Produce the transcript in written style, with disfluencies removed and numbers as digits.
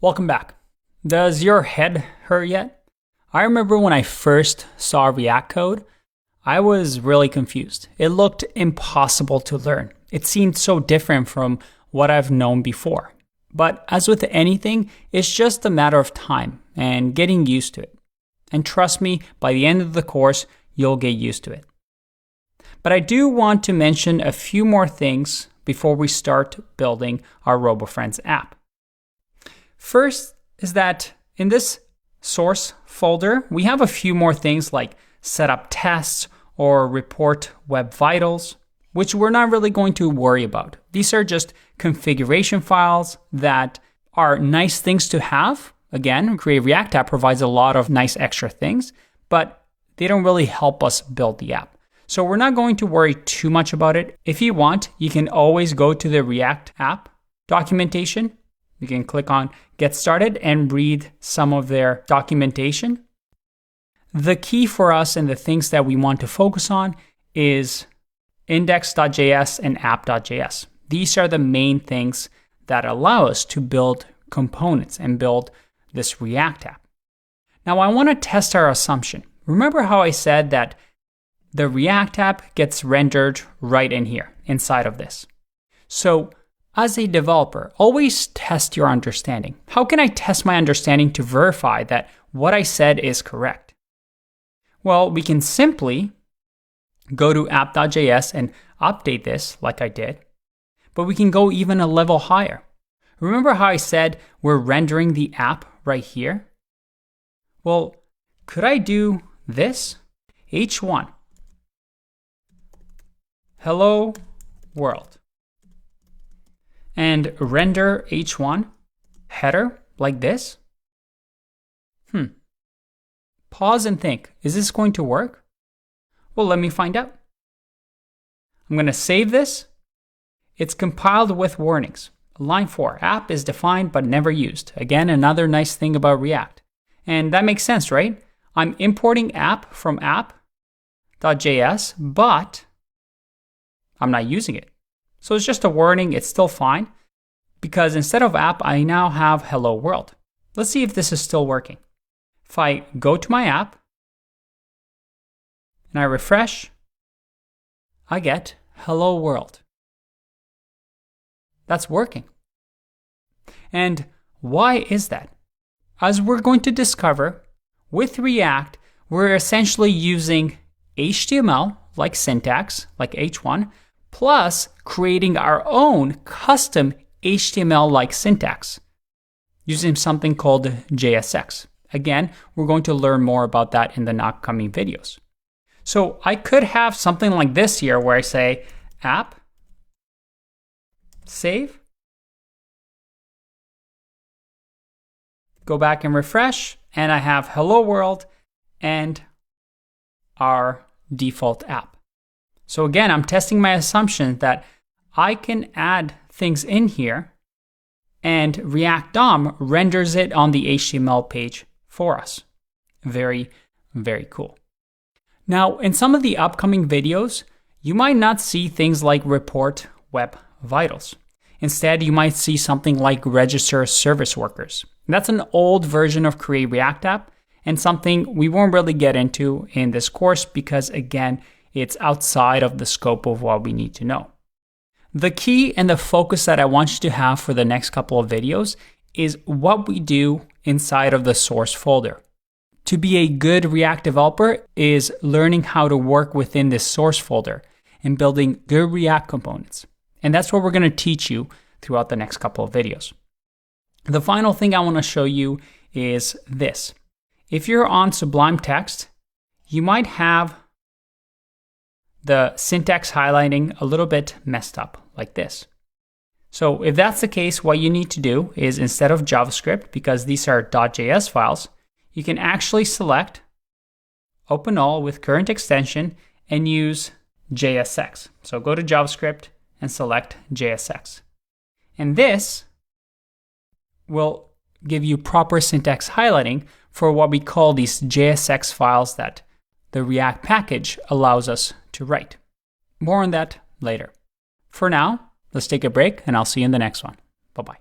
Welcome back. Does your head hurt yet? I remember when I first saw React code, I was really confused. It looked impossible to learn. It seemed so different from what I've known before. But as with anything, it's just a matter of time and getting used to it. And trust me, by the end of the course, you'll get used to it. But I do want to mention a few more things before we start building our RoboFriends app. First is that in this source folder, we have a few more things like set up tests or report web vitals, which we're not really going to worry about. These are just configuration files that are nice things to have. Again, Create React app provides a lot of nice extra things, but they don't really help us build the app. So we're not going to worry too much about it. If you want, you can always go to the React app documentation. You can click on Get Started and read some of their documentation. The key for us and the things that we want to focus on is index.js and app.js. These are the main things that allow us to build components and build this React app. Now I want to test our assumption. Remember how I said that the React app gets rendered right in here, inside of this. So as a developer, always test your understanding. How can I test my understanding to verify that what I said is correct? Well, we can simply go to app.js and update this like I did, but we can go even a level higher. Remember how I said we're rendering the app right here? Well, could I do this? H1, hello world. And render H1 header like this? Pause and think, is this going to work? Well, let me find out. I'm going to save this. It's compiled with warnings. Line 4, app is defined but never used. Again, another nice thing about React. And that makes sense, right? I'm importing app from app.js, but I'm not using it. So it's just a warning, it's still fine, because instead of app, I now have hello world. Let's see if this is still working. If I go to my app and I refresh, I get hello world. That's working. And why is that? As we're going to discover, with React, we're essentially using HTML like syntax, like H1, plus creating our own custom HTML-like syntax using something called JSX. Again, we're going to learn more about that in the upcoming videos. So I could have something like this here where I say app, save, go back and refresh, and I have hello world and our default app. So again, I'm testing my assumption that I can add things in here and React DOM renders it on the HTML page for us. Very, very cool. Now, in some of the upcoming videos, you might not see things like report web vitals. Instead, you might see something like register service workers. That's an old version of Create React app and something we won't really get into in this course because, again, it's outside of the scope of what we need to know. The key and the focus that I want you to have for the next couple of videos is what we do inside of the source folder. To be a good React developer is learning how to work within this source folder and building good React components. And that's what we're going to teach you throughout the next couple of videos. The final thing I want to show you is this. If you're on Sublime Text, you might have the syntax highlighting a little bit messed up like this. So if that's the case, what you need to do is instead of JavaScript, because these are .js files, you can actually select Open All with current extension and use JSX. So go to JavaScript and select JSX. And this will give you proper syntax highlighting for what we call these JSX files that the React package allows us to write. More on that later. For now, let's take a break and I'll see you in the next one. Bye-bye.